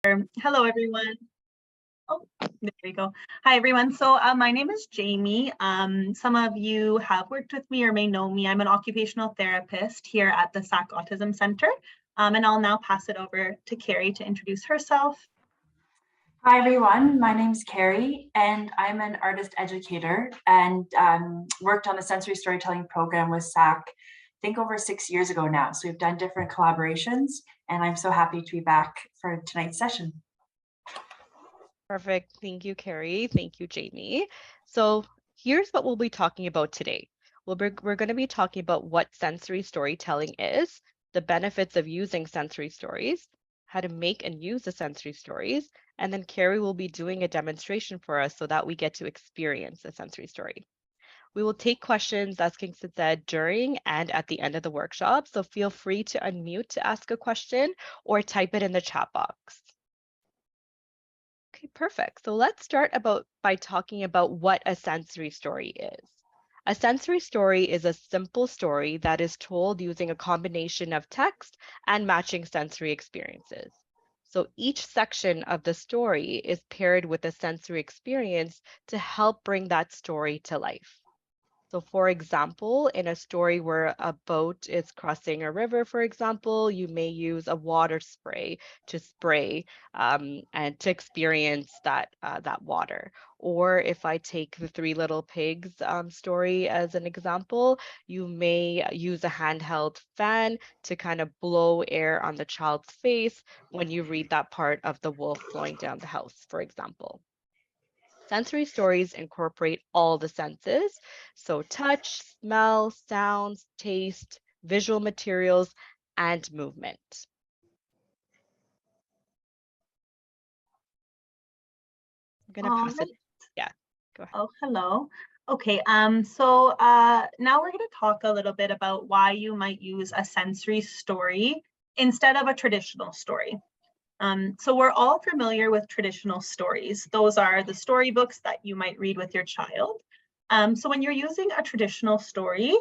Hello, everyone. Oh, there we go. Hi, everyone. My name is Jamie. Some of you have worked with me or may know me. I'm an occupational therapist here at the SAC Autism Center. And I'll now pass it over to Carrie to introduce herself. Hi everyone, my name's Carrie and I'm an artist educator and worked on the sensory storytelling program with SAC, I think over 6 years ago now. So we've done different collaborations and I'm so happy to be back for tonight's session. Perfect. Thank you, Carrie. Thank you, Jamie. So here's what we'll be talking about today. We're going to be talking about what sensory storytelling is, the benefits of using sensory stories, how to make and use the sensory stories, and then Carrie will be doing a demonstration for us so that we get to experience the sensory story. We will take questions, as Kingston said, during and at the end of the workshop, so feel free to unmute to ask a question or type it in the chat box. Okay, perfect. So let's start by talking about what a sensory story is. A sensory story is a simple story that is told using a combination of text and matching sensory experiences. So each section of the story is paired with a sensory experience to help bring that story to life. So for example, in a story where a boat is crossing a river, for example, you may use a water spray to spray and to experience that water. Or if I take the Three Little Pigs story as an example, you may use a handheld fan to kind of blow air on the child's face when you read that part of the wolf flowing down the house, for example. Sensory stories incorporate all the senses, so touch, smell, sounds, taste, visual materials, and movement. I'm going to pass it. Yeah, go ahead. Oh, hello. Okay, now we're going to talk a little bit about why you might use a sensory story instead of a traditional story. So we're all familiar with traditional stories. Those are the storybooks that you might read with your child. So when you're using a traditional story,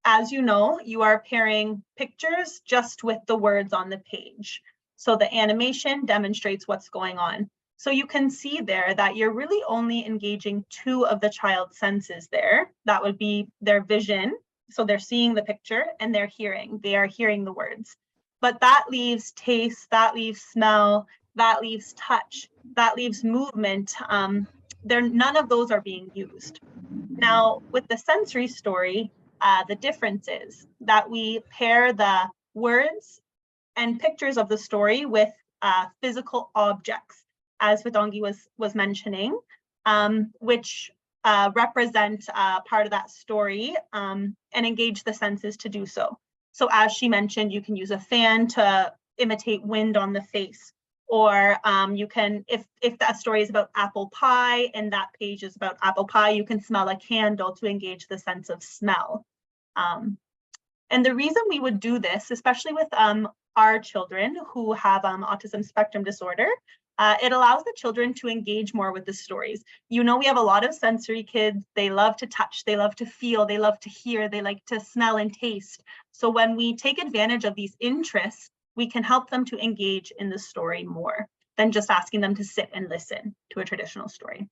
as you know, you are pairing pictures just with the words on the page. So the animation demonstrates what's going on. So you can see there that you're really only engaging two of the child's senses there. That would be their vision. So they're seeing the picture and they're hearing. They are hearing the words. But that leaves taste, that leaves smell, that leaves touch, that leaves movement. None of those are being used. Now, with the sensory story, the difference is that we pair the words and pictures of the story with physical objects, as Vithangi was mentioning, which represent part of that story and engage the senses to do so. So as she mentioned, you can use a fan to imitate wind on the face, or you can, if that story is about apple pie and that page is about apple pie, you can smell a candle to engage the sense of smell. And the reason we would do this, especially with our children who have autism spectrum disorder, it allows the children to engage more with the stories. You know, we have a lot of sensory kids. They love to touch, they love to feel, they love to hear, they like to smell and taste. So when we take advantage of these interests, we can help them to engage in the story more than just asking them to sit and listen to a traditional story.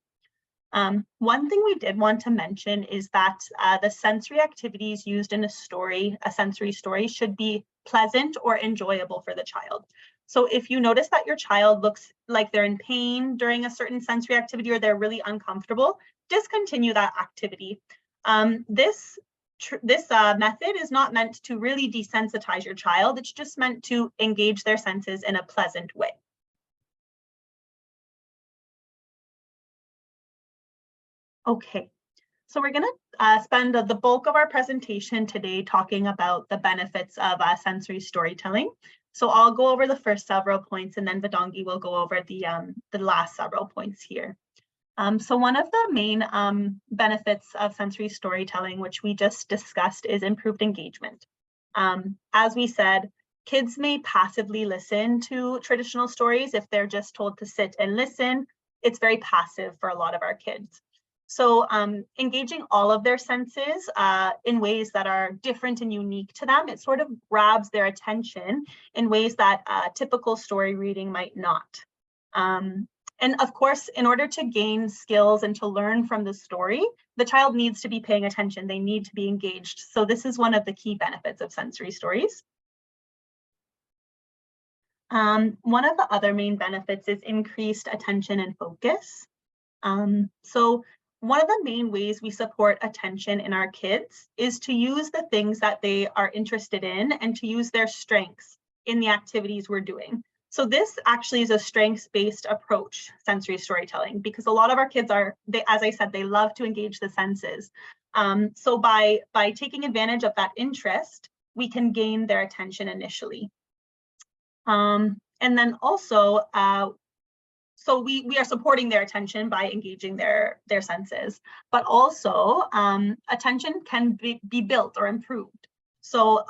One thing we did want to mention is that the sensory activities used in a sensory story, should be pleasant or enjoyable for the child. So if you notice that your child looks like they're in pain during a certain sensory activity or they're really uncomfortable, discontinue that activity. This method is not meant to really desensitize your child. It's just meant to engage their senses in a pleasant way. Okay, so we're going to spend the bulk of our presentation today talking about the benefits of sensory storytelling. So I'll go over the first several points and then Vithangi will go over the last several points here. So one of the main benefits of sensory storytelling, which we just discussed, is improved engagement. As we said, kids may passively listen to traditional stories if they're just told to sit and listen. It's very passive for a lot of our kids. So engaging all of their senses in ways that are different and unique to them, it sort of grabs their attention in ways that typical story reading might not. And of course, in order to gain skills and to learn from the story, the child needs to be paying attention. They need to be engaged. So this is one of the key benefits of sensory stories. One of the other main benefits is increased attention and focus. So one of the main ways we support attention in our kids is to use the things that they are interested in and to use their strengths in the activities we're doing. So this actually is a strengths-based approach, sensory storytelling, because a lot of our kids as I said, they love to engage the senses. So by taking advantage of that interest, we can gain their attention initially. And then also, so we are supporting their attention by engaging their senses, but also attention can be built or improved. So,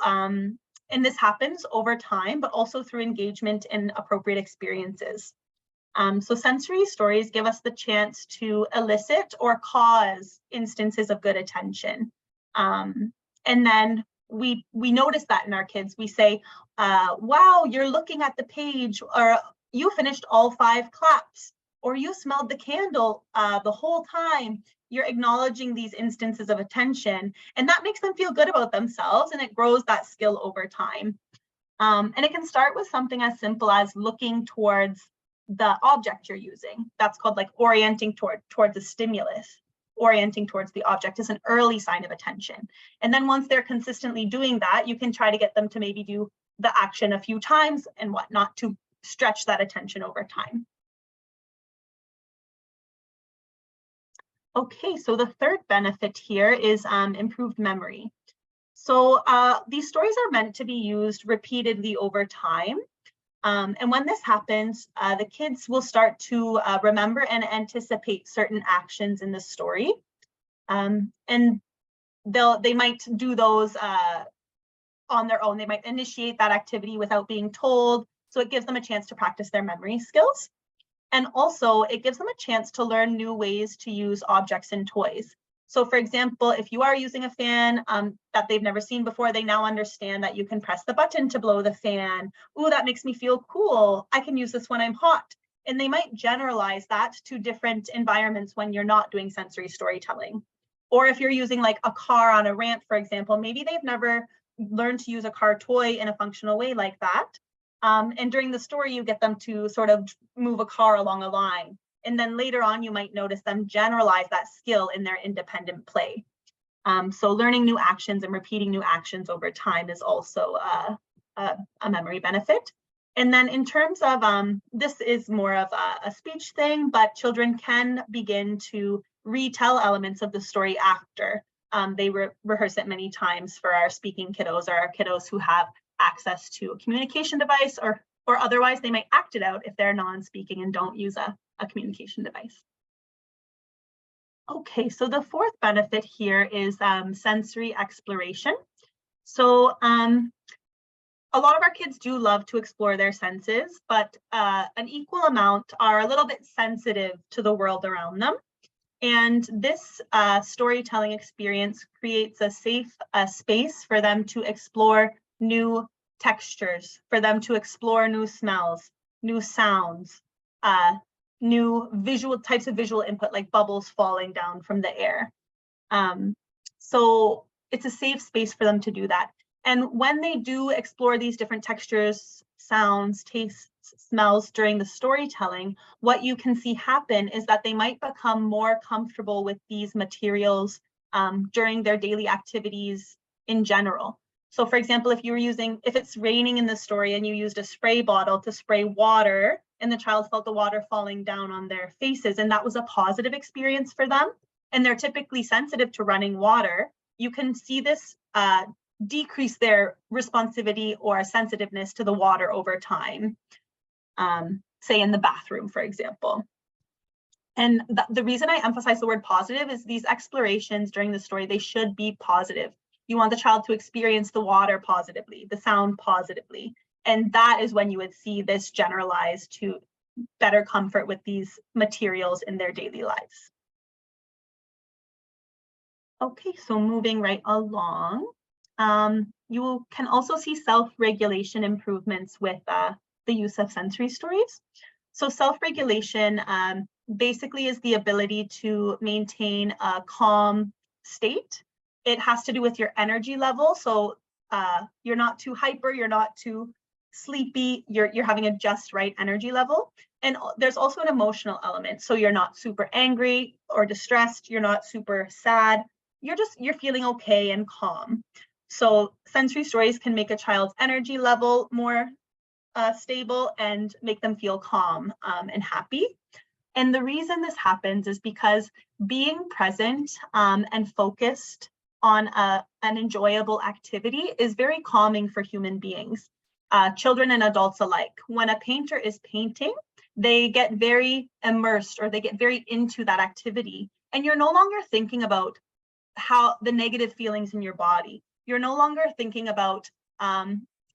and this happens over time, but also through engagement in appropriate experiences. So sensory stories give us the chance to elicit or cause instances of good attention. And then we notice that in our kids. We say, wow, you're looking at the page, or you finished all 5 claps, or you smelled the candle the whole time. You're acknowledging these instances of attention, and that makes them feel good about themselves, and it grows that skill over time. And it can start with something as simple as looking towards the object you're using. That's called like orienting towards a stimulus. Orienting towards the object is an early sign of attention. And then once they're consistently doing that, you can try to get them to maybe do the action a few times and whatnot to stretch that attention over time. Okay, so the third benefit here is improved memory. So these stories are meant to be used repeatedly over time. And when this happens, the kids will start to remember and anticipate certain actions in the story. And they might do those on their own. They might initiate that activity without being told. So it gives them a chance to practice their memory skills. And also it gives them a chance to learn new ways to use objects and toys. So for example, if you are using a fan that they've never seen before, they now understand that you can press the button to blow the fan. Ooh, that makes me feel cool. I can use this when I'm hot. And they might generalize that to different environments when you're not doing sensory storytelling. Or if you're using like a car on a ramp, for example, maybe they've never learned to use a car toy in a functional way like that. And during the story, you get them to sort of move a car along a line. And then later on, you might notice them generalize that skill in their independent play. So learning new actions and repeating new actions over time is also a memory benefit. And then in terms of, this is more of a speech thing, but children can begin to retell elements of the story after. They rehearse it many times for our speaking kiddos or our kiddos who have access to a communication device, or otherwise they might act it out if they're non-speaking and don't use a communication device. Okay, so the fourth benefit here is sensory exploration. So a lot of our kids do love to explore their senses, but an equal amount are a little bit sensitive to the world around them. And this storytelling experience creates a safe space for them to explore new textures, for them to explore new smells, new sounds, new types of visual input like bubbles falling down from the air. So it's a safe space for them to do that. And when they do explore these different textures, sounds, tastes, smells during the storytelling, what you can see happen is that they might become more comfortable with these materials during their daily activities in general. So for example, if it's raining in the story and you used a spray bottle to spray water and the child felt the water falling down on their faces, and that was a positive experience for them, and they're typically sensitive to running water, you can see this decrease their responsivity or sensitiveness to the water over time, say in the bathroom, for example. And the reason I emphasize the word positive is these explorations during the story, they should be positive. You want the child to experience the water positively, the sound positively. And that is when you would see this generalized to better comfort with these materials in their daily lives. Okay, so moving right along, you can also see self-regulation improvements with the use of sensory stories. So self-regulation basically is the ability to maintain a calm state. It has to do with your energy level. So you're not too hyper, you're not too sleepy, you're having a just right energy level. And there's also an emotional element. So you're not super angry or distressed, you're not super sad, you're feeling okay and calm. So sensory stories can make a child's energy level more stable and make them feel calm and happy. And the reason this happens is because being present and focused on an enjoyable activity is very calming for human beings, children and adults alike. When a painter is painting, they get very immersed or they get very into that activity. And you're no longer thinking about how the negative feelings in your body. You're no longer thinking about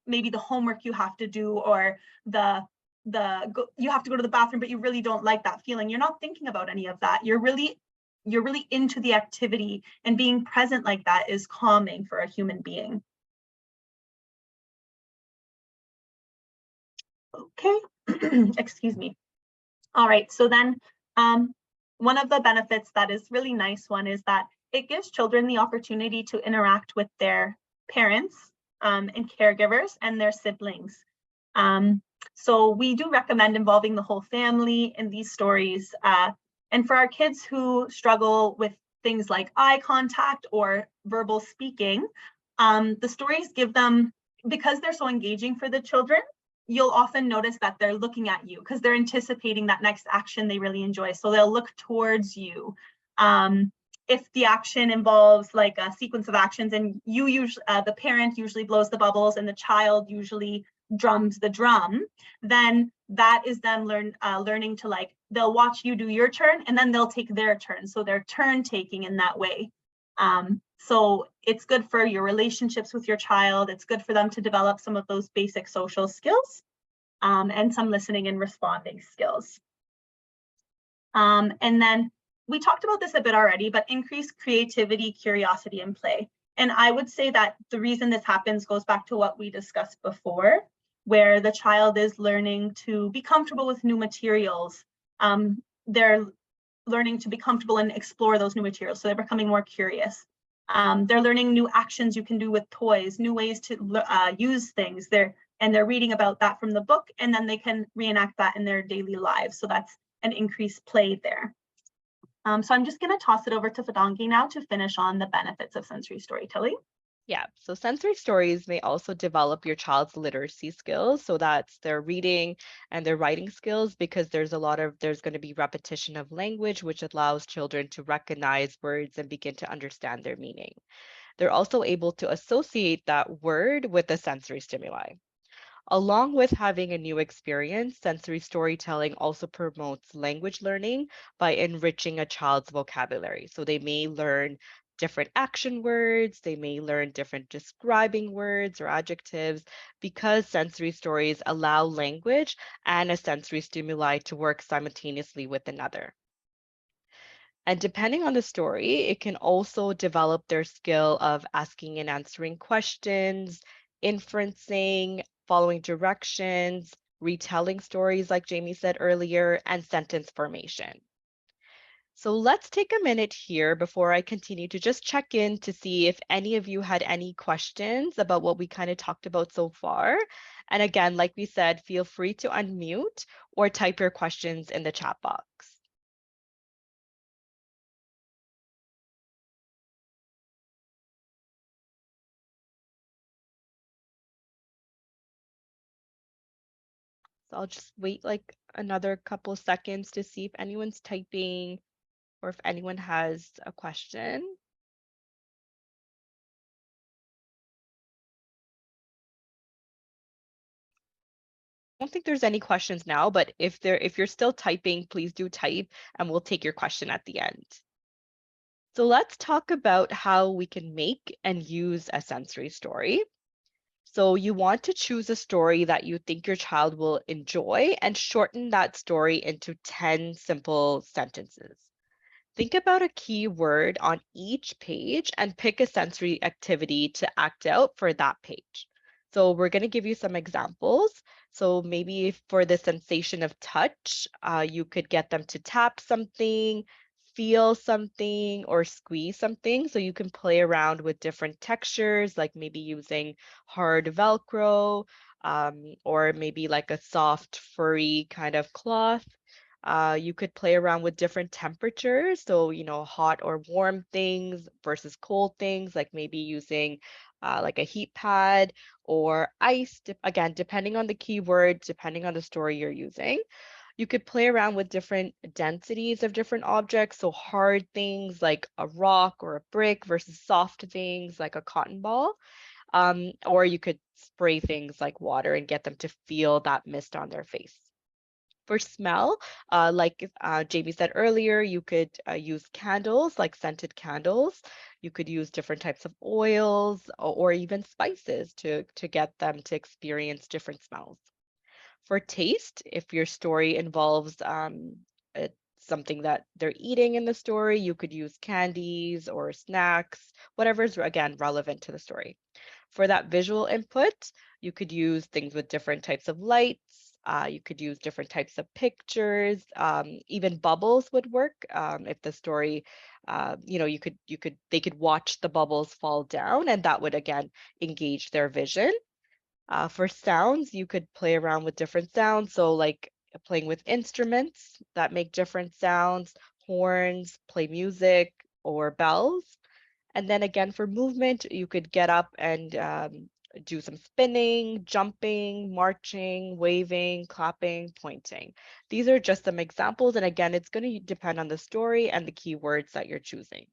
maybe the homework you have to do or you have to go to the bathroom, but you really don't like that feeling. You're not thinking about any of that. You're really into the activity, and being present like that is calming for a human being. Okay, excuse me. All right, so then one of the benefits that is really nice one is that it gives children the opportunity to interact with their parents and caregivers and their siblings. So we do recommend involving the whole family in these stories. And for our kids who struggle with things like eye contact or verbal speaking, the stories give them, because they're so engaging for the children, you'll often notice that they're looking at you because they're anticipating that next action they really enjoy. So they'll look towards you. If the action involves like a sequence of actions and you usually, the parent usually blows the bubbles and the child usually drums the drum, then that is them learning to, like, they'll watch you do your turn and then they'll take their turn. So they're turn taking in that way. So it's good for your relationships with your child. It's good for them to develop some of those basic social skills and some listening and responding skills. And then we talked about this a bit already, but increased creativity, curiosity, and play. And I would say that the reason this happens goes back to what we discussed before, where the child is learning to be comfortable with new materials. They're learning to be comfortable and explore those new materials. So they're becoming more curious. They're learning new actions you can do with toys, new ways to use things. They're reading about that from the book, and then they can reenact that in their daily lives. So that's an increased play there. So I'm just going to toss it over to Vithangi now to finish on the benefits of sensory storytelling. Yeah, so sensory stories may also develop your child's literacy skills. So that's their reading and their writing skills, because there's going to be repetition of language, which allows children to recognize words and begin to understand their meaning. They're also able to associate that word with a sensory stimuli. Along with having a new experience, sensory storytelling also promotes language learning by enriching a child's vocabulary. So they may learn different action words, they may learn different describing words or adjectives, because sensory stories allow language and a sensory stimuli to work simultaneously with another. And depending on the story, it can also develop their skill of asking and answering questions, inferencing, following directions, retelling stories, like Jamie said earlier, and sentence formation. So let's take a minute here before I continue to just check in to see if any of you had any questions about what we kind of talked about so far. And again, like we said, feel free to unmute or type your questions in the chat box. So I'll just wait like another couple seconds to see if anyone's typing or if anyone has a question. I don't think there's any questions now, but if you're still typing, please do type and we'll take your question at the end. So let's talk about how we can make and use a sensory story. So you want to choose a story that you think your child will enjoy and shorten that story into 10 simple sentences. Think about a key word on each page and pick a sensory activity to act out for that page. So we're going to give you some examples. So maybe for the sensation of touch, you could get them to tap something, feel something, or squeeze something. So you can play around with different textures, like maybe using hard Velcro, or maybe like a soft, furry kind of cloth. You could play around with different temperatures. So, hot or warm things versus cold things, like maybe using like a heat pad or ice, again, depending on the keyword, depending on the story you're using. You could play around with different densities of different objects. So hard things like a rock or a brick versus soft things like a cotton ball. Or you could spray things like water and get them to feel that mist on their face. For smell, like Jamie said earlier, you could use candles, like scented candles. You could use different types of oils or even spices to get them to experience different smells. For taste, if your story involves uh, something that they're eating in the story, you could use candies or snacks, whatever's, again, relevant to the story. For that visual input, you could use things with different types of lights. You could use different types of pictures. Even bubbles would work if the story, they could watch the bubbles fall down, and that would again engage their vision. For sounds, you could play around with different sounds. So like playing with instruments that make different sounds, horns, play music, or bells. And then again, for movement, you could get up and do some spinning, jumping, marching, waving, clapping, pointing. These are just some examples. And again, it's going to depend on the story and the keywords that you're choosing.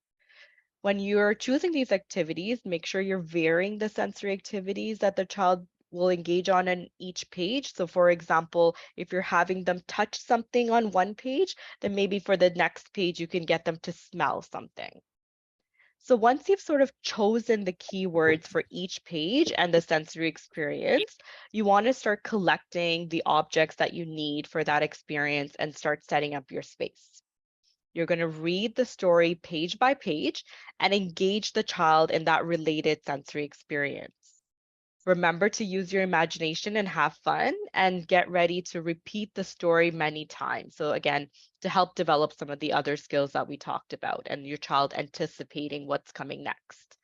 When you're choosing these activities, make sure you're varying the sensory activities that the child will engage on in each page. So for example, if you're having them touch something on one page, then maybe for the next page, you can get them to smell something. So once you've sort of chosen the keywords for each page and the sensory experience, you want to start collecting the objects that you need for that experience and start setting up your space. You're going to read the story page by page and engage the child in that related sensory experience. Remember to use your imagination and have fun, and get ready to repeat the story many times. So again, to help develop some of the other skills that we talked about and your child anticipating what's coming next.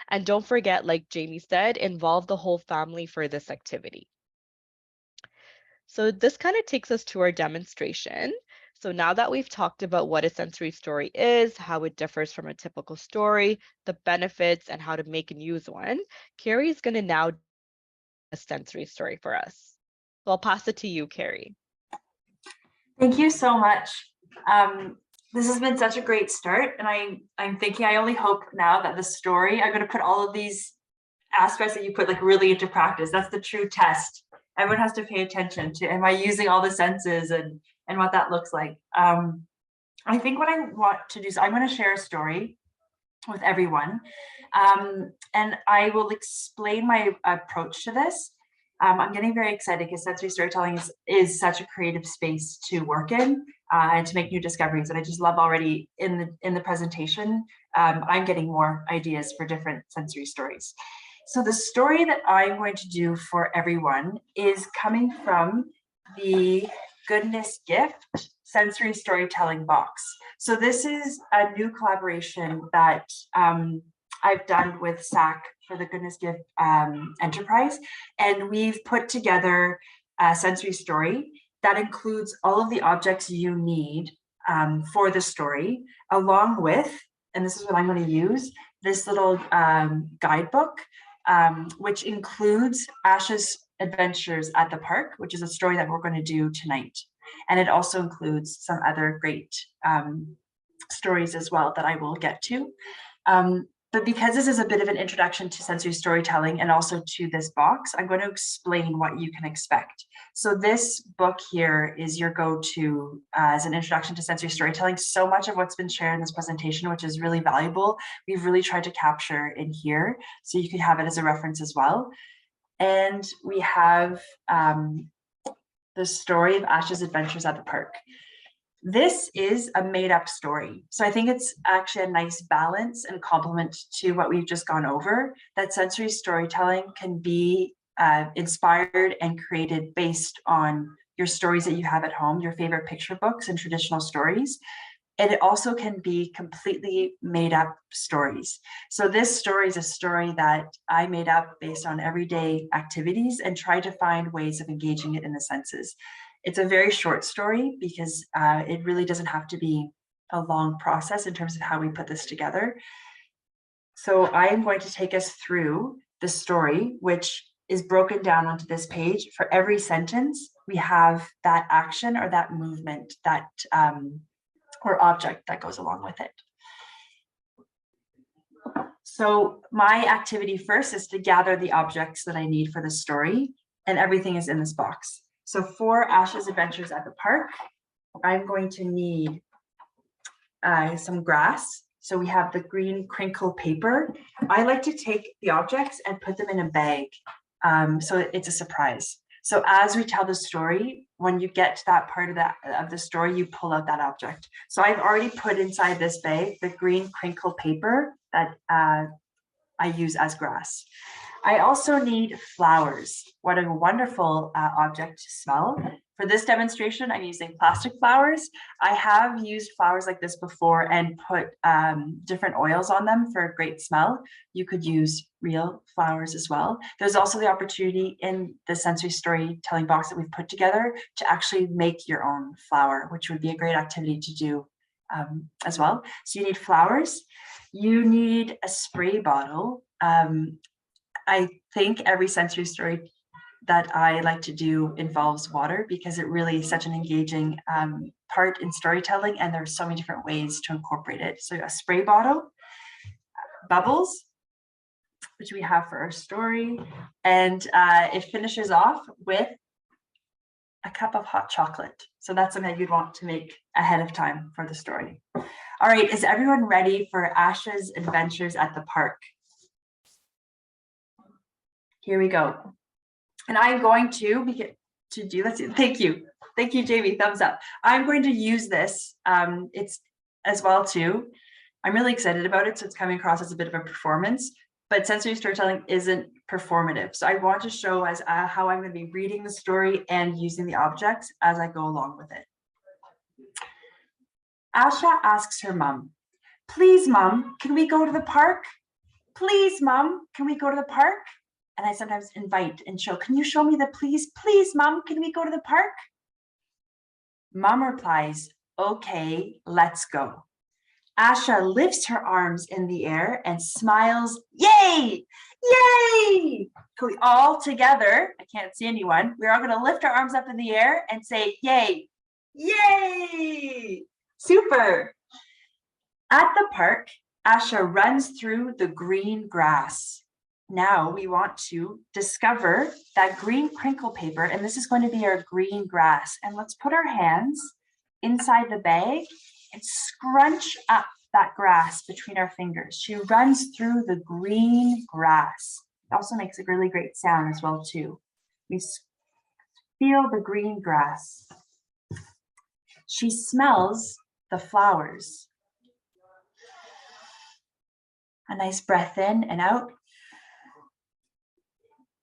And don't forget, like Jamie said, involve the whole family for this activity. So this kind of takes us to our demonstration. So now that we've talked about what a sensory story is, how it differs from a typical story, the benefits, and how to make and use one, Carrie is going to now a sensory story for us. So I'll pass it to you, Carrie. Thank you so much. This has been such a great start, and I'm thinking, I only hope now that the story, I'm going to put all of these aspects that you put like really into practice. That's the true test. Everyone has to pay attention to, am I using all the senses and what that looks like. I think what I want to do is I'm going to share a story with everyone, and I will explain my approach to this. I'm getting very excited because sensory storytelling is such a creative space to work in and to make new discoveries. And I just love already in the presentation, I'm getting more ideas for different sensory stories. So the story that I'm going to do for everyone is coming from the Goodness Gift sensory storytelling box. So this is a new collaboration that I've done with SAC for the Goodness Gift enterprise. And we've put together a sensory story that includes all of the objects you need for the story, along with, and this is what I'm going to use, this little guidebook, which includes Ash's Adventures at the Park, which is a story that we're going to do tonight. And it also includes some other great stories as well that I will get to. But because this is a bit of an introduction to sensory storytelling and also to this box, I'm going to explain what you can expect. So this book here is your go-to as an introduction to sensory storytelling. So much of what's been shared in this presentation, which is really valuable, we've really tried to capture in here. So you can have it as a reference as well. And we have the story of Ash's Adventures at the Park. This is a made-up story. So I think it's actually a nice balance and complement to what we've just gone over, that sensory storytelling can be inspired and created based on your stories that you have at home, your favorite picture books and traditional stories. And it also can be completely made up stories. So this story is a story that I made up based on everyday activities and tried to find ways of engaging it in the senses. It's a very short story because it really doesn't have to be a long process in terms of how we put this together. So I am going to take us through the story, which is broken down onto this page. For every sentence, we have that action or that movement that or object that goes along with it. So my activity first is to gather the objects that I need for the story, and everything is in this box. So for Asha's Adventures at the Park, I'm going to need some grass. So we have the green crinkle paper. I like to take the objects and put them in a bag. So it's a surprise. So as we tell the story, when you get to that part of the story, you pull out that object. So I've already put inside this bag the green crinkle paper that I use as grass. I also need flowers. What a wonderful object to smell. For this demonstration, I'm using plastic flowers. I have used flowers like this before and put different oils on them for a great smell. You could use real flowers as well. There's also the opportunity in the sensory storytelling box that we've put together to actually make your own flower, which would be a great activity to do as well. So you need flowers. You need a spray bottle. I think every sensory story that I like to do involves water because it really is such an engaging part in storytelling, and there's so many different ways to incorporate it. So a spray bottle, bubbles, which we have for our story, and it finishes off with a cup of hot chocolate. So that's something you'd want to make ahead of time for the story. All right, is everyone ready for Asha's Adventures at the Park? Here we go. And I'm going to do, let's see, thank you, Jamie, thumbs up. I'm going to use this, it's as well too. I'm really excited about it, so it's coming across as a bit of a performance, but sensory storytelling isn't performative. So I want to show as how I'm going to be reading the story and using the objects as I go along with it. Asha asks her mom, "Please, Mom, can we go to the park? Please, Mom, can we go to the park?" And I sometimes invite and show, "Can you show me the please? Please, Mom, can we go to the park?" Mom replies, "Okay, let's go." Asha lifts her arms in the air and smiles, "Yay! Yay!" Can we all together, I can't see anyone, we're all going to lift our arms up in the air and say, "Yay! Yay!" Super. At the park, Asha runs through the green grass. Now we want to discover that green crinkle paper, and this is going to be our green grass. And let's put our hands inside the bag and scrunch up that grass between our fingers. She runs through the green grass. It also makes a really great sound as well too. We feel the green grass. She smells the flowers. A nice breath in and out.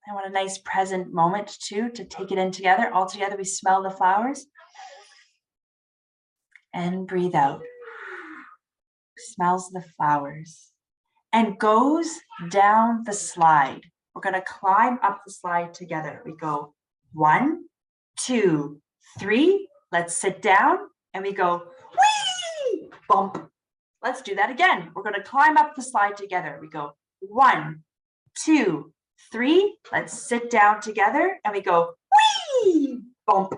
I want a nice present moment too, to take it in together. All together, we smell the flowers and breathe out. Smells the flowers and goes down the slide. We're going to climb up the slide together. We go 1, 2, 3. Let's sit down and we go whee, bump. Let's do that again. We're going to climb up the slide together. We go 1, 2, 3. Let's sit down together and we go whee, bump.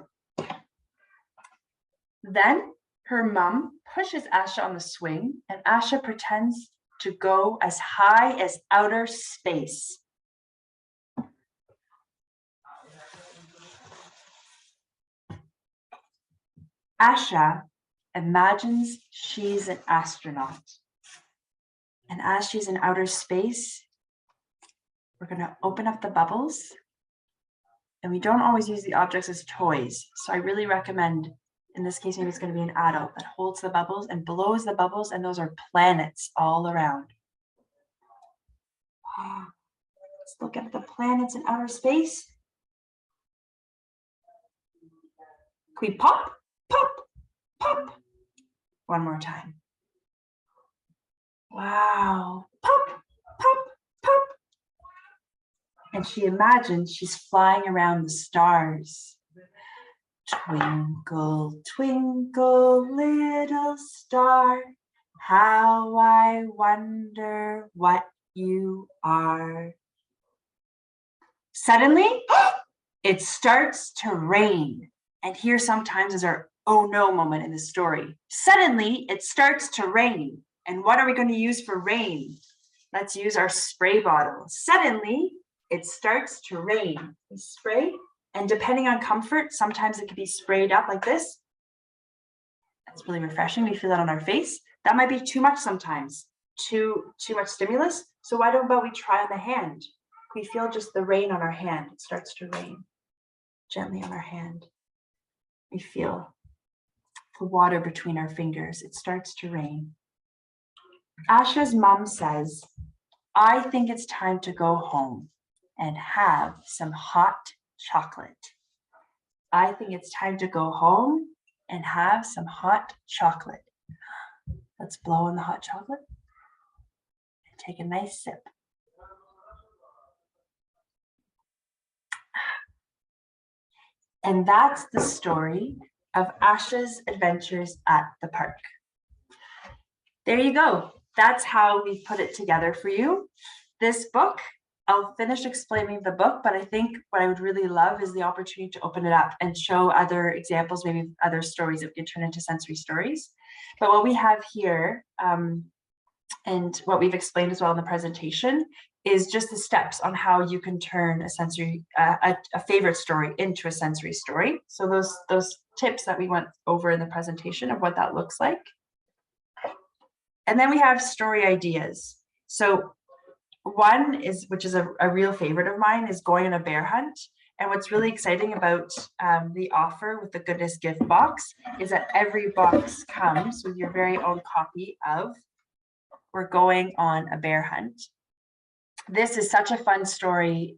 Then her mom pushes Asha on the swing and Asha pretends to go as high as outer space. Asha imagines she's an astronaut. And as she's in outer space, we're going to open up the bubbles. And we don't always use the objects as toys. So I really recommend, in this case, maybe it's going to be an adult that holds the bubbles and blows the bubbles, and those are planets all around. Let's look at the planets in outer space. Can we pop, pop, pop? One more time. Wow. Pop, pop, pop. And she imagines she's flying around the stars. Twinkle, twinkle, little star, how I wonder what you are. Suddenly, it starts to rain. And here sometimes is our oh no moment in the story. Suddenly, it starts to rain. And what are we going to use for rain? Let's use our spray bottle. Suddenly, it starts to rain. We spray, and depending on comfort, sometimes it can be sprayed up like this. That's really refreshing. We feel that on our face. That might be too much sometimes, too much stimulus. So why don't we try on the hand? We feel just the rain on our hand. It starts to rain gently on our hand. We feel the water between our fingers. It starts to rain. Asha's mom says, I think it's time to go home and have some hot chocolate. I think it's time to go home and have some hot chocolate. Let's blow on the hot chocolate and take a nice sip. And that's the story of Asha's adventures at the park. There you go. That's how we put it together for you. This book, I'll finish explaining the book, but I think what I would really love is the opportunity to open it up and show other examples, maybe other stories that we can turn into sensory stories. But what we have here, and what we've explained as well in the presentation, is just the steps on how you can turn a sensory, a favorite story into a sensory story. So those tips that we went over in the presentation of what that looks like. And then we have story ideas. So one is, which is a real favorite of mine, is going on a bear hunt. And what's really exciting about the offer with the Goodness Gift Box is that every box comes with your very own copy of We're Going on a Bear Hunt. This is such a fun story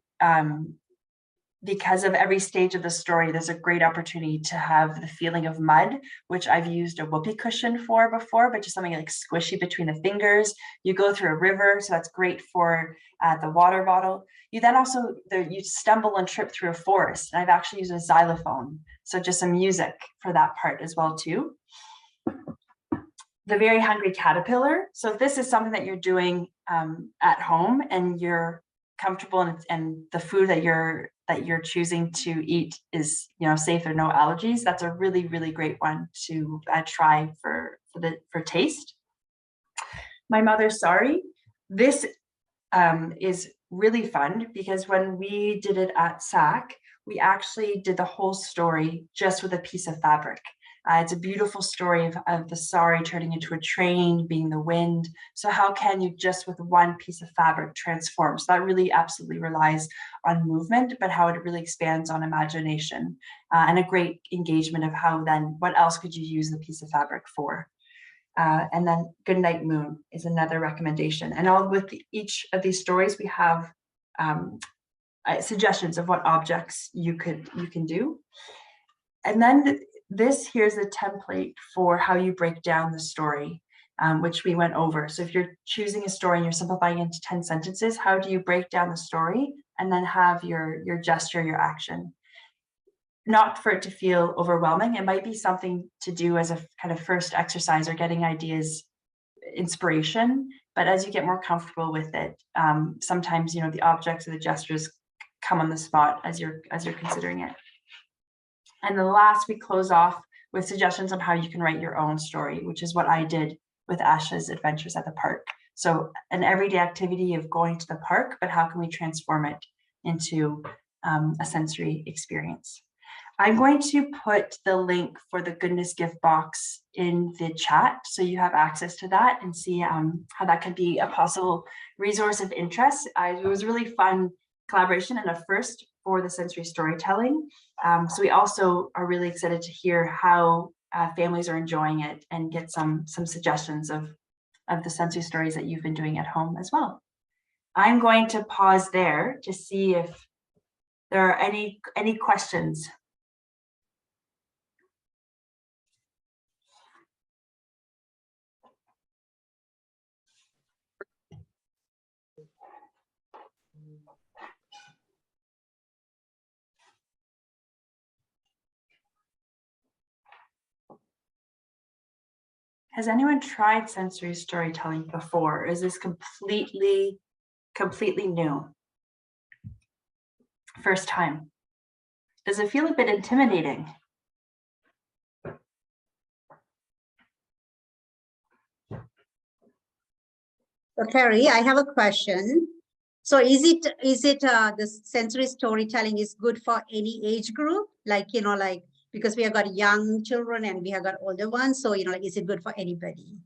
because of every stage of the story. There's a great opportunity to have the feeling of mud, which I've used a whoopee cushion for before, but just something like squishy between the fingers. You go through a river, so that's great for the water bottle. You then also, you stumble and trip through a forest. And I've actually used a xylophone, so just some music for that part as well too. The Very Hungry Caterpillar. So if this is something that you're doing at home and you're comfortable and the food that you're choosing to eat is safe, there are no allergies, that's a really, really great one to try for taste. My Mother's Sorry. This is really fun because when we did it at SAC, we actually did the whole story just with a piece of fabric. It's a beautiful story of the sari turning into a train, being the wind. So how can you just with one piece of fabric transform? So that really absolutely relies on movement, but how it really expands on imagination and a great engagement of how then, what else could you use the piece of fabric for? And then Goodnight Moon is another recommendation. And all with each of these stories, we have suggestions of what objects you can do. And then here's a template for how you break down the story, which we went over. So if you're choosing a story and you're simplifying into 10 sentences, how do you break down the story and then have your gesture, your action? Not for it to feel overwhelming. It might be something to do as a kind of first exercise or getting ideas, inspiration. But as you get more comfortable with it, sometimes the objects or the gestures come on the spot as you're considering it. And then last, we close off with suggestions on how you can write your own story, which is what I did with Asha's adventures at the park. So an everyday activity of going to the park, but how can we transform it into a sensory experience? I'm going to put the link for the Goodness Gift Box in the chat so you have access to that and see how that could be a possible resource of interest. It was a really fun collaboration and a first for the sensory storytelling. So we also are really excited to hear how families are enjoying it and get some suggestions of the sensory stories that you've been doing at home as well. I'm going to pause there to see if there are any questions. Has anyone tried sensory storytelling before? Is this completely new? First time? Does it feel a bit intimidating? So Carrie, I have a question. So is it the sensory storytelling is good for any age group? Like, like, because we have got young children and we have got older ones. So, like, is it good for anybody?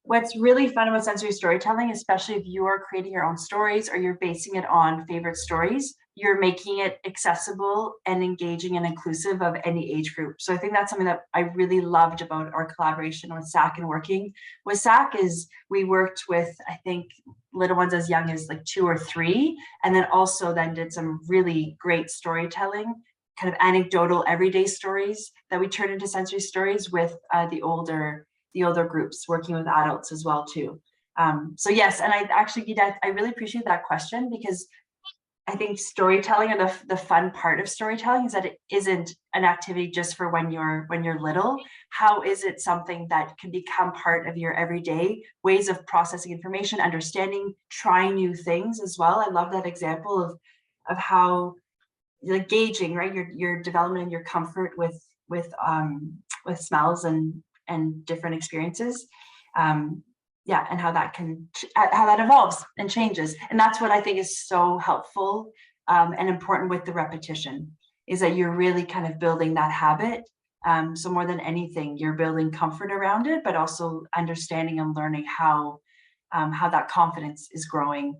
What's really fun about sensory storytelling, especially if you are creating your own stories or you're basing it on favorite stories, you're making it accessible and engaging and inclusive of any age group. So I think that's something that I really loved about our collaboration with SAC and working with SAC is we worked with, I think, little ones as young as like 2 or 3, and then also then did some really great storytelling, kind of anecdotal everyday stories that we turned into sensory stories with the older groups, working with adults as well too. So yes, and I really appreciate that question, because I think storytelling, or the fun part of storytelling, is that it isn't an activity just for when you're little. How is it something that can become part of your everyday ways of processing information, understanding, trying new things as well? I love that example of how, like, gauging, right, your development and your comfort with smells and different experiences. Yeah, and how that evolves and changes. And that's what I think is so helpful and important with the repetition, is that you're really kind of building that habit. So more than anything, you're building comfort around it, but also understanding and learning how that confidence is growing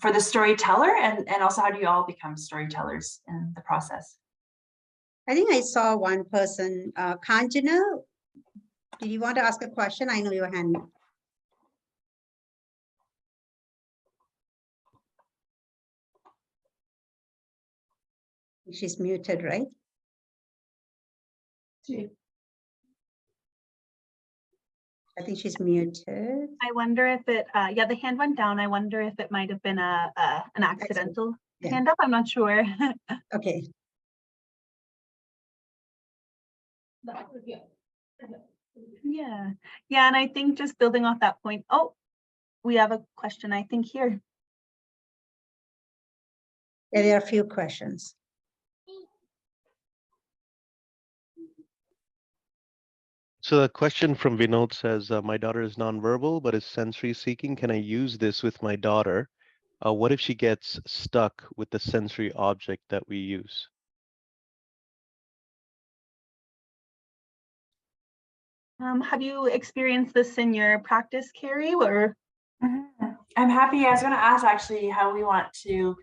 for the storyteller, and also how do you all become storytellers in the process? I think I saw one person, Kanjana. Did you want to ask a question? I know your hand. She's muted, right? I think she's muted. I wonder if it, yeah, the hand went down. I wonder if it might have been an accidental hand up. I'm not sure. Okay. Yeah, and I think just building off that point. Oh, we have a question, I think, here. Yeah, there are a few questions. So the question from Vinod says, my daughter is nonverbal, but is sensory seeking. Can I use this with my daughter? What if she gets stuck with the sensory object that we use? Have you experienced this in your practice, Carrie, or? I'm happy. I was going to ask actually how we want to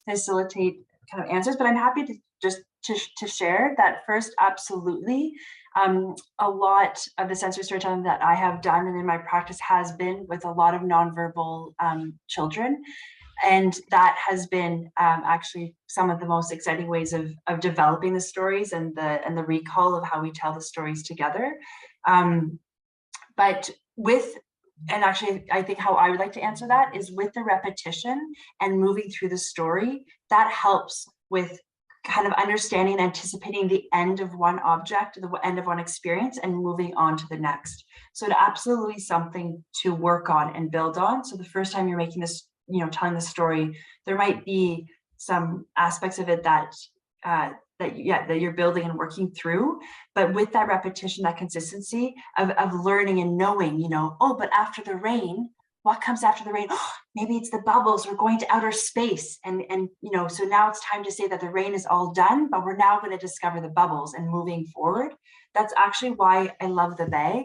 facilitate kind of answers, but I'm happy to just to share that first. Absolutely. A lot of the sensory storytelling that I have done and in my practice has been with a lot of nonverbal children. And that has been actually some of the most exciting ways of developing the stories and the recall of how we tell the stories together. But actually, I think how I would like to answer that is with the repetition and moving through the story, that helps with kind of understanding and anticipating the end of one object, the end of one experience, and moving on to the next. So it's absolutely something to work on and build on. So the first time you're making this, telling the story, there might be some aspects of it that you're building and working through, but with that repetition, that consistency of learning and knowing, oh, but after the rain, what comes after the rain? Oh, maybe it's the bubbles. We're going to outer space, and so now it's time to say that the rain is all done, but we're now going to discover the bubbles and moving forward. That's actually why I love the bag,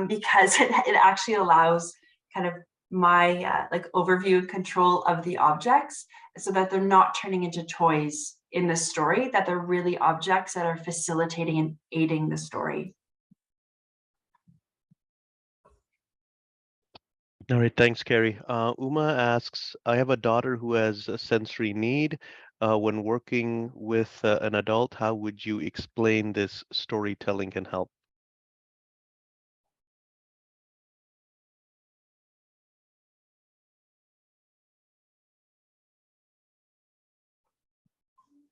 because it actually allows kind of my like overview and control of the objects, so that they're not turning into toys in the story, that they're really objects that are facilitating and aiding the story. All right, thanks, Carrie. Uma asks, I have a daughter who has a sensory need. When working with an adult, how would you explain this storytelling can help?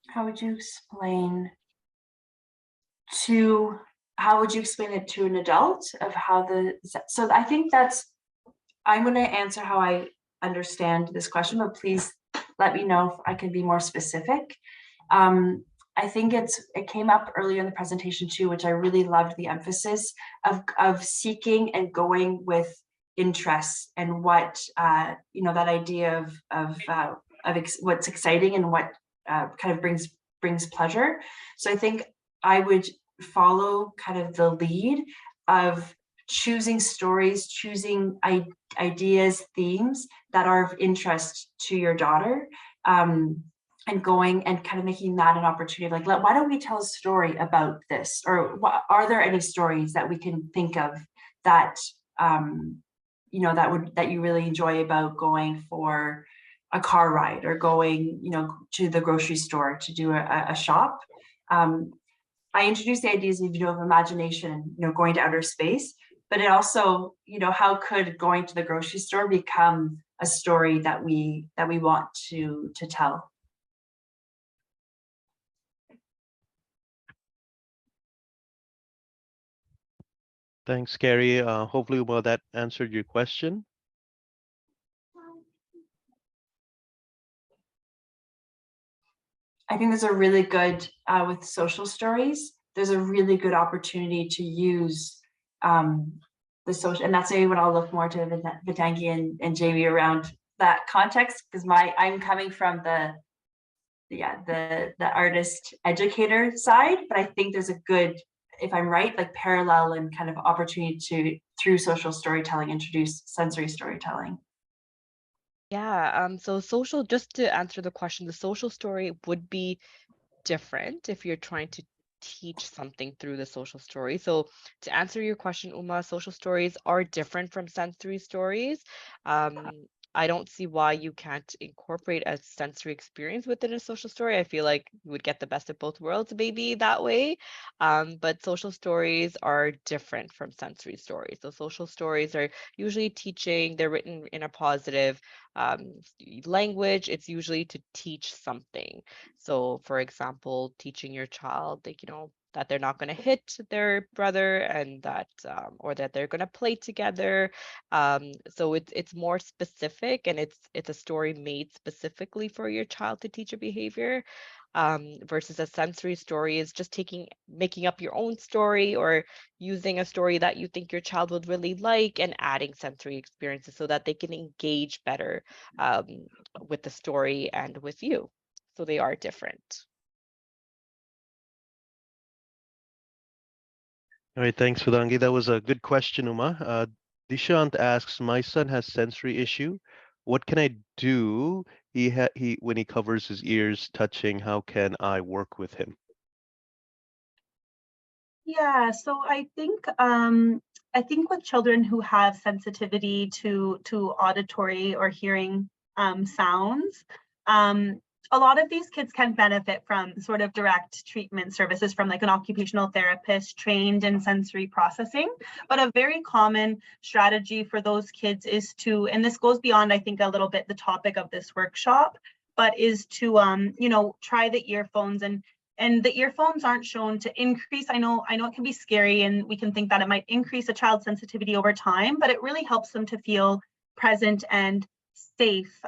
How would you explain to, how would you explain it to an adult of how so I think I'm going to answer how I understand this question, but please let me know if I can be more specific. I think it came up earlier in the presentation too, which I really loved the emphasis of seeking and going with interests and what that idea of what's exciting and what kind of brings pleasure. So I think I would follow kind of the lead of choosing stories, choosing ideas, themes that are of interest to your daughter, and going and kind of making that an opportunity, like, why don't we tell a story about this? Or are there any stories that we can think of that, that you really enjoy about going for a car ride or going, to the grocery store to do a shop? I introduced the ideas of imagination, going to outer space, but it also, how could going to the grocery store become a story that we want to tell? Thanks, Carrie. Hopefully, Uma, that answered your question. I think there's a really good, with social stories, there's a really good opportunity to use the social, and that's maybe when I'll look more to Vithangi and Jamie around that context, because I'm coming from the artist educator side, but I think there's a good, if I'm right, like parallel and kind of opportunity to, through social storytelling, introduce sensory storytelling. Yeah, so social, just to answer the question, the social story would be different if you're trying to teach something through the social story. So to answer your question, Uma, social stories are different from sensory stories. I don't see why you can't incorporate a sensory experience within a social story. I feel like you would get the best of both worlds maybe that way. But social stories are different from sensory stories. So social stories are usually teaching, they're written in a positive language. It's usually to teach something. So for example, teaching your child, like, that they're not going to hit their brother and that, or that they're going to play together. So it's more specific, and it's a story made specifically for your child to teach a behavior. Versus a sensory story is just making up your own story or using a story that you think your child would really like and adding sensory experiences so that they can engage better with the story and with you. So they are different. All right, thanks, Vithangi. That was a good question, Uma. Dishant asks, my son has sensory issue. What can I do? He when he covers his ears touching, how can I work with him? Yeah, so I think with children who have sensitivity to auditory or hearing sounds, a lot of these kids can benefit from sort of direct treatment services from like an occupational therapist trained in sensory processing. But a very common strategy for those kids is to, and this goes beyond, I think, a little bit the topic of this workshop, but is to try the earphones. And the earphones aren't shown to increase. I know it can be scary and we can think that it might increase a child's sensitivity over time, but it really helps them to feel present and safe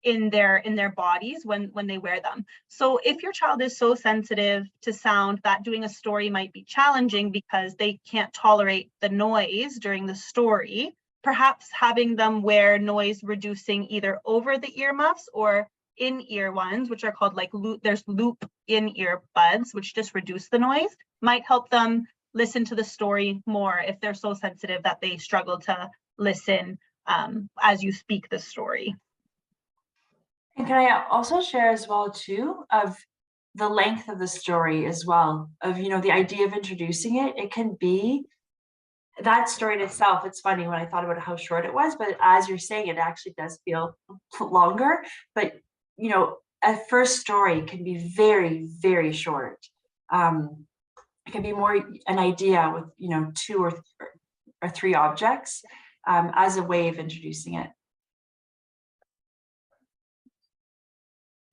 in their bodies when they wear them. So if your child is so sensitive to sound that doing a story might be challenging because they can't tolerate the noise during the story, perhaps having them wear noise reducing either over the earmuffs or in-ear ones, which are called like there's loop in-ear buds, which just reduce the noise, might help them listen to the story more if they're so sensitive that they struggle to listen as you speak the story. And can I also share as well too of the length of the story as well, of the idea of introducing it. It can be that story in itself, it's funny when I thought about how short it was, but as you're saying, it actually does feel longer. But, you know, a first story can be very, very short. It can be more an idea with, you know, 2 or 3 objects as a way of introducing it.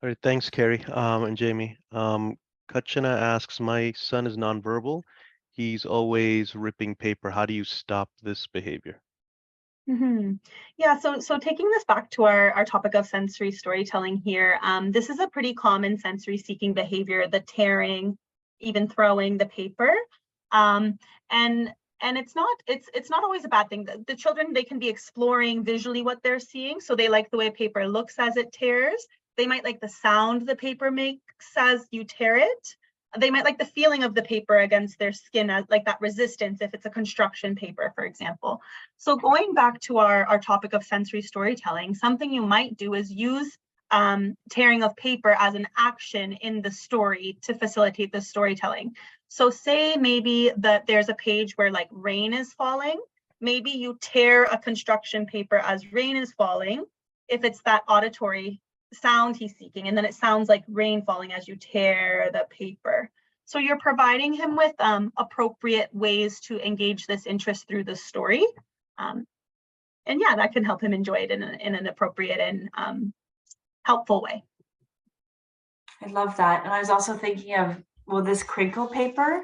All right, thanks, Carrie and Jamie. Kachana asks, my son is nonverbal. He's always ripping paper. How do you stop this behavior? Yeah, so taking this back to our topic of sensory storytelling here, this is a pretty common sensory seeking behavior, the tearing, even throwing the paper. And it's not always a bad thing. The children, they can be exploring visually what they're seeing. So they like the way paper looks as it tears. They might like the sound the paper makes as you tear it. They might like the feeling of the paper against their skin, as like that resistance if it's a construction paper, for example. So going back to our topic of sensory storytelling, something you might do is use tearing of paper as an action in the story to facilitate the storytelling. So say maybe that there's a page where like rain is falling. Maybe you tear a construction paper as rain is falling, if it's that auditory sound he's seeking, and then it sounds like rain falling as you tear the paper. So you're providing him with appropriate ways to engage this interest through the story. And yeah, that can help him enjoy it in an appropriate and helpful way. I love that. And I was also thinking of, well, this crinkle paper,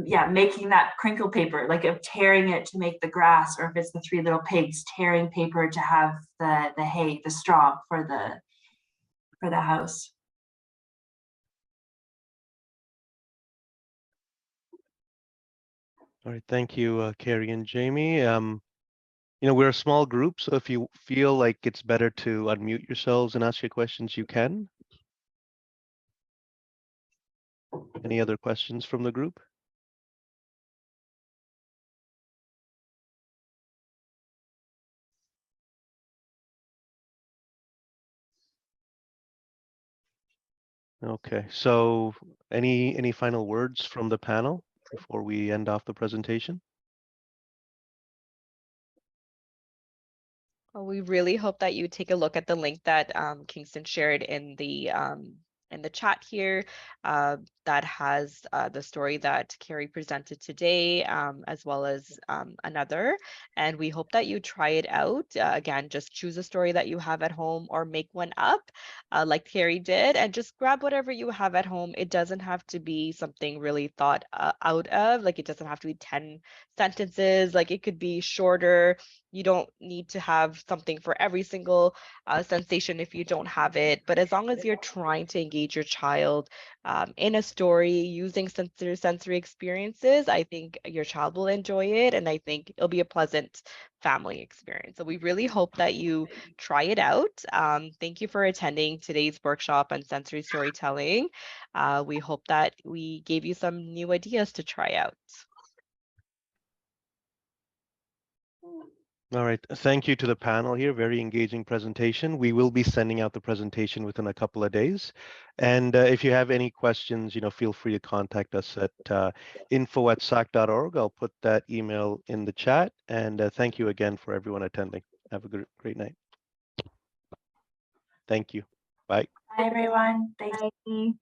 yeah, making that crinkle paper, like of tearing it to make the grass, or if it's the 3 little pigs, tearing paper to have the hay, the straw for the house. All right, thank you, Carrie and Jamie. You know, we're a small group, so if you feel like it's better to unmute yourselves and ask your questions, you can. Any other questions from the group? Okay, so any final words from the panel before we end off the presentation? Well, we really hope that you take a look at the link that Kingston shared in the chat here that has the story that Carrie presented today, as well as another. And we hope that you try it out. Again, just choose a story that you have at home or make one up like Carrie did, and just grab whatever you have at home. It doesn't have to be something really thought out of, like it doesn't have to be 10 sentences, like it could be shorter. You don't need to have something for every single sensation if you don't have it. But as long as you're trying to engage your child in a story using sensory experiences, I think your child will enjoy it. And I think it'll be a pleasant family experience. So we really hope that you try it out. Thank you for attending today's workshop on sensory storytelling. We hope that we gave you some new ideas to try out. All right, thank you to the panel here. Very engaging presentation. We will be sending out the presentation within a couple of days. And if you have any questions, you know, feel free to contact us at info@sac.org. I'll put that email in the chat. And thank you again for everyone attending. Have a great night. Thank you. Bye. Bye, everyone. Thanks. Bye.